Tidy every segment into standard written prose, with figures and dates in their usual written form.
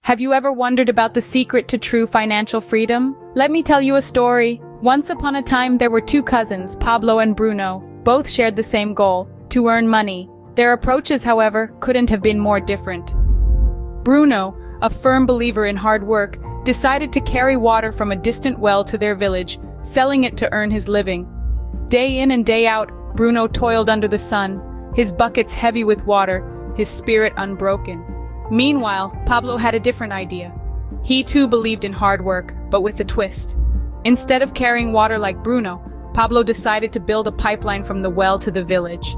Have you ever wondered about the secret to true financial freedom? Let me tell you a story. Once upon a time there were two cousins, Pablo and Bruno. Both shared the same goal, to earn money. Their approaches, however, couldn't have been more different. Bruno, a firm believer in hard work, decided to carry water from a distant well to their village, selling it to earn his living. Day in and day out, Bruno toiled under the sun, his buckets heavy with water, his spirit unbroken. Meanwhile, Pablo had a different idea. He too believed in hard work, but with a twist. Instead of carrying water like Bruno, Pablo decided to build a pipeline from the well to the village.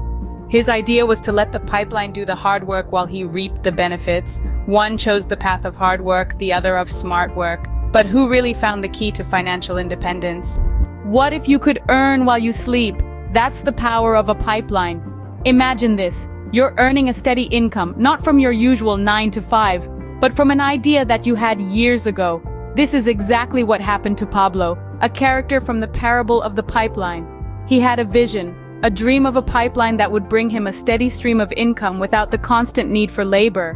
His idea was to let the pipeline do the hard work while he reaped the benefits. One chose the path of hard work, the other of smart work. But who really found the key to financial independence? What if you could earn while you sleep? That's the power of a pipeline. Imagine this. You're earning a steady income, not from your usual 9 to 5, but from an idea that you had years ago. This is exactly what happened to Pablo, a character from the parable of the pipeline. He had a vision, a dream of a pipeline that would bring him a steady stream of income without the constant need for labor.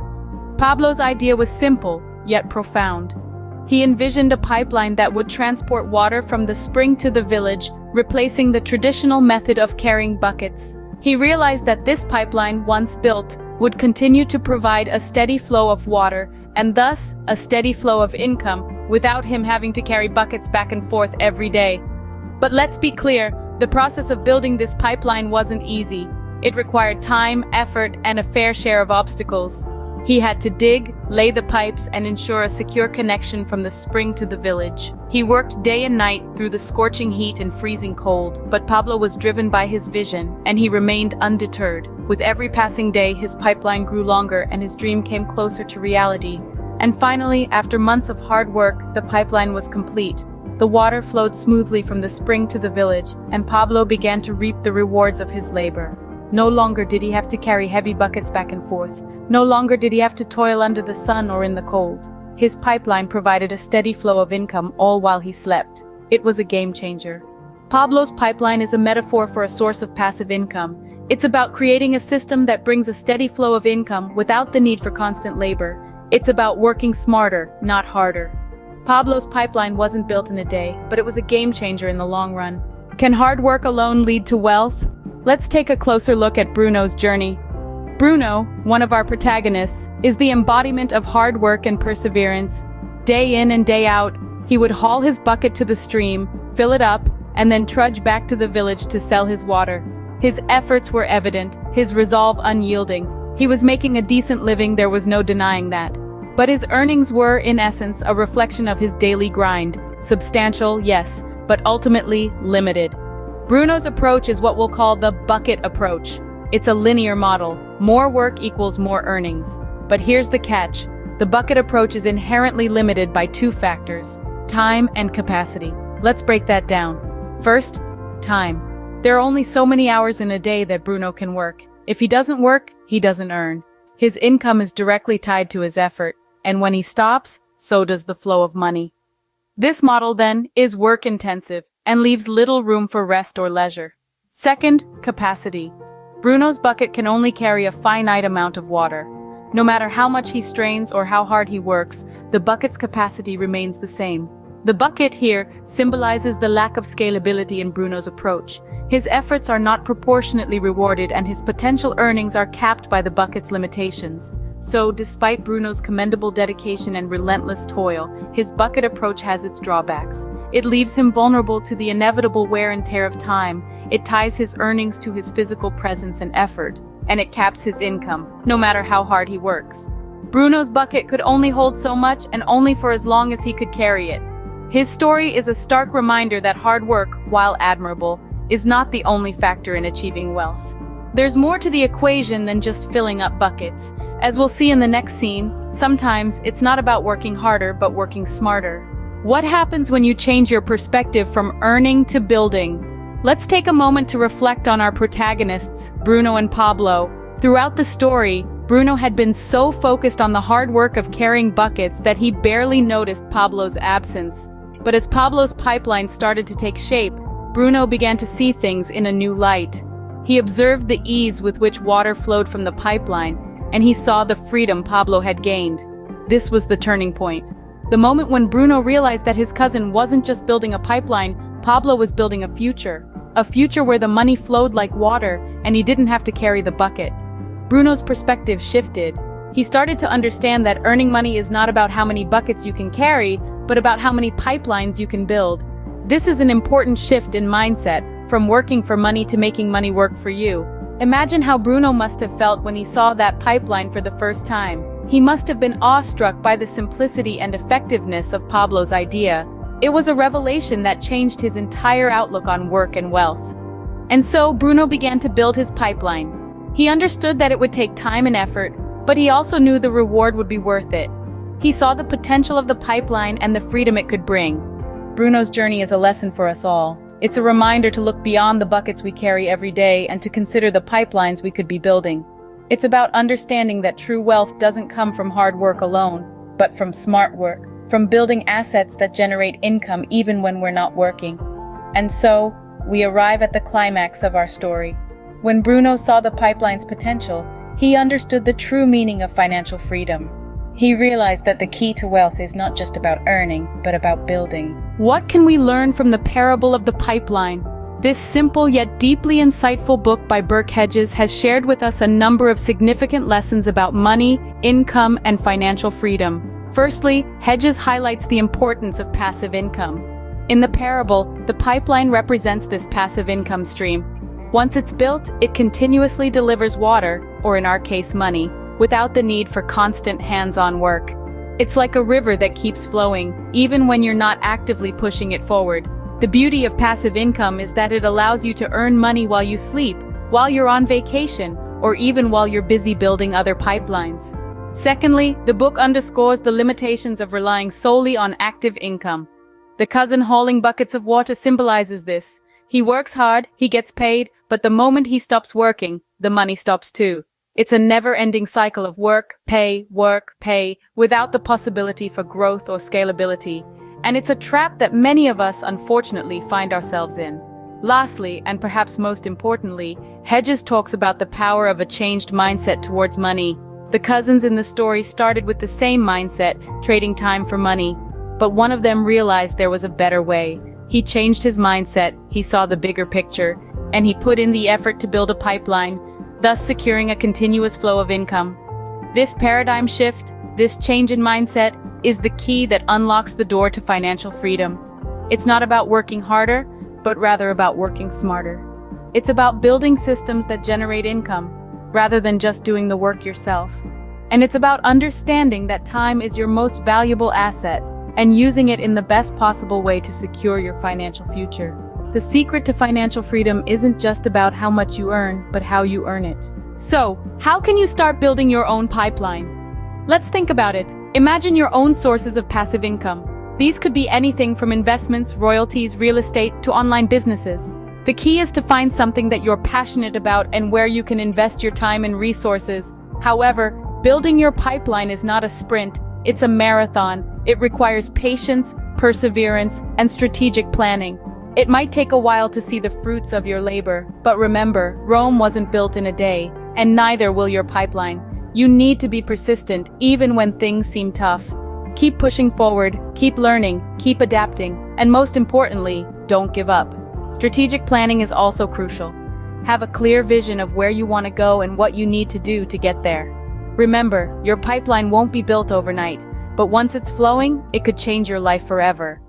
Pablo's idea was simple, yet profound. He envisioned a pipeline that would transport water from the spring to the village, replacing the traditional method of carrying buckets. He realized that this pipeline, once built, would continue to provide a steady flow of water, and thus a steady flow of income, without him having to carry buckets back and forth every day. But let's be clear, the process of building this pipeline wasn't easy. It required time, effort, and a fair share of obstacles. He had to dig, lay the pipes, and ensure a secure connection from the spring to the village. He worked day and night through the scorching heat and freezing cold, but Pablo was driven by his vision, and he remained undeterred. With every passing day, his pipeline grew longer and his dream came closer to reality. And finally, after months of hard work, the pipeline was complete. The water flowed smoothly from the spring to the village, and Pablo began to reap the rewards of his labor. No longer did he have to carry heavy buckets back and forth. No longer did he have to toil under the sun or in the cold. His pipeline provided a steady flow of income all while he slept. It was a game changer. Pablo's pipeline is a metaphor for a source of passive income. It's about creating a system that brings a steady flow of income without the need for constant labor. It's about working smarter, not harder. Pablo's pipeline wasn't built in a day, but it was a game changer in the long run. Can hard work alone lead to wealth? Let's take a closer look at Bruno's journey. Bruno, one of our protagonists, is the embodiment of hard work and perseverance. Day in and day out, he would haul his bucket to the stream, fill it up, and then trudge back to the village to sell his water. His efforts were evident, his resolve unyielding. He was making a decent living, there was no denying that. But his earnings were, in essence, a reflection of his daily grind. Substantial, yes, but ultimately limited. Bruno's approach is what we'll call the bucket approach. It's a linear model. More work equals more earnings. But here's the catch. The bucket approach is inherently limited by two factors: time and capacity. Let's break that down. First, time. There are only so many hours in a day that Bruno can work. If he doesn't work, he doesn't earn. His income is directly tied to his effort, and when he stops, so does the flow of money. This model, then, is work-intensive and leaves little room for rest or leisure. Second, capacity. Bruno's bucket can only carry a finite amount of water. No matter how much he strains or how hard he works, the bucket's capacity remains the same. The bucket here symbolizes the lack of scalability in Bruno's approach. His efforts are not proportionately rewarded and his potential earnings are capped by the bucket's limitations. So, despite Bruno's commendable dedication and relentless toil, his bucket approach has its drawbacks. It leaves him vulnerable to the inevitable wear and tear of time. It ties his earnings to his physical presence and effort, and it caps his income, no matter how hard he works. Bruno's bucket could only hold so much and only for as long as he could carry it. His story is a stark reminder that hard work, while admirable, is not the only factor in achieving wealth. There's more to the equation than just filling up buckets. As we'll see in the next scene, sometimes it's not about working harder but working smarter. What happens when you change your perspective from earning to building? Let's take a moment to reflect on our protagonists, Bruno and Pablo. Throughout the story, Bruno had been so focused on the hard work of carrying buckets that he barely noticed Pablo's absence. But as Pablo's pipeline started to take shape, Bruno began to see things in a new light. He observed the ease with which water flowed from the pipeline, and he saw the freedom Pablo had gained. This was the turning point. The moment when Bruno realized that his cousin wasn't just building a pipeline, Pablo was building a future. A future where the money flowed like water and he didn't have to carry the bucket. Bruno's perspective shifted. He started to understand that earning money is not about how many buckets you can carry, but about how many pipelines you can build. This is an important shift in mindset, from working for money to making money work for you. Imagine how Bruno must have felt when he saw that pipeline for the first time. He must have been awestruck by the simplicity and effectiveness of Pablo's idea. It was a revelation that changed his entire outlook on work and wealth. And so Bruno began to build his pipeline. He understood that it would take time and effort, but he also knew the reward would be worth it. He saw the potential of the pipeline and the freedom it could bring. Bruno's journey is a lesson for us all. It's a reminder to look beyond the buckets we carry every day and to consider the pipelines we could be building. It's about understanding that true wealth doesn't come from hard work alone, but from smart work, from building assets that generate income even when we're not working. And so, we arrive at the climax of our story. When Bruno saw the pipeline's potential, he understood the true meaning of financial freedom. He realized that the key to wealth is not just about earning, but about building. What can we learn from the parable of the pipeline? This simple yet deeply insightful book by Burke Hedges has shared with us a number of significant lessons about money, income, and financial freedom. Firstly, Hedges highlights the importance of passive income. In the parable, the pipeline represents this passive income stream. Once it's built, it continuously delivers water, or in our case money, without the need for constant hands-on work. It's like a river that keeps flowing, even when you're not actively pushing it forward. The beauty of passive income is that it allows you to earn money while you sleep, while you're on vacation, or even while you're busy building other pipelines. Secondly, the book underscores the limitations of relying solely on active income. The cousin hauling buckets of water symbolizes this. He works hard, he gets paid, but the moment he stops working, the money stops too. It's a never-ending cycle of work, pay, without the possibility for growth or scalability. And it's a trap that many of us unfortunately find ourselves in. Lastly, and perhaps most importantly, Hedges talks about the power of a changed mindset towards money. The cousins in the story started with the same mindset, trading time for money. But one of them realized there was a better way. He changed his mindset, he saw the bigger picture, and he put in the effort to build a pipeline, thus securing a continuous flow of income. This paradigm shift, this change in mindset, is the key that unlocks the door to financial freedom. It's not about working harder, but rather about working smarter. It's about building systems that generate income, rather than just doing the work yourself. And it's about understanding that time is your most valuable asset, and using it in the best possible way to secure your financial future. The secret to financial freedom isn't just about how much you earn, but how you earn it. So, how can you start building your own pipeline? Let's think about it. Imagine your own sources of passive income. These could be anything from investments, royalties, real estate, to online businesses. The key is to find something that you're passionate about and where you can invest your time and resources. However, building your pipeline is not a sprint, it's a marathon. It requires patience, perseverance, and strategic planning. It might take a while to see the fruits of your labor, but remember, Rome wasn't built in a day, and neither will your pipeline. You need to be persistent, even when things seem tough. Keep pushing forward, keep learning, keep adapting, and most importantly, don't give up. Strategic planning is also crucial. Have a clear vision of where you want to go and what you need to do to get there. Remember, your pipeline won't be built overnight, but once it's flowing, it could change your life forever.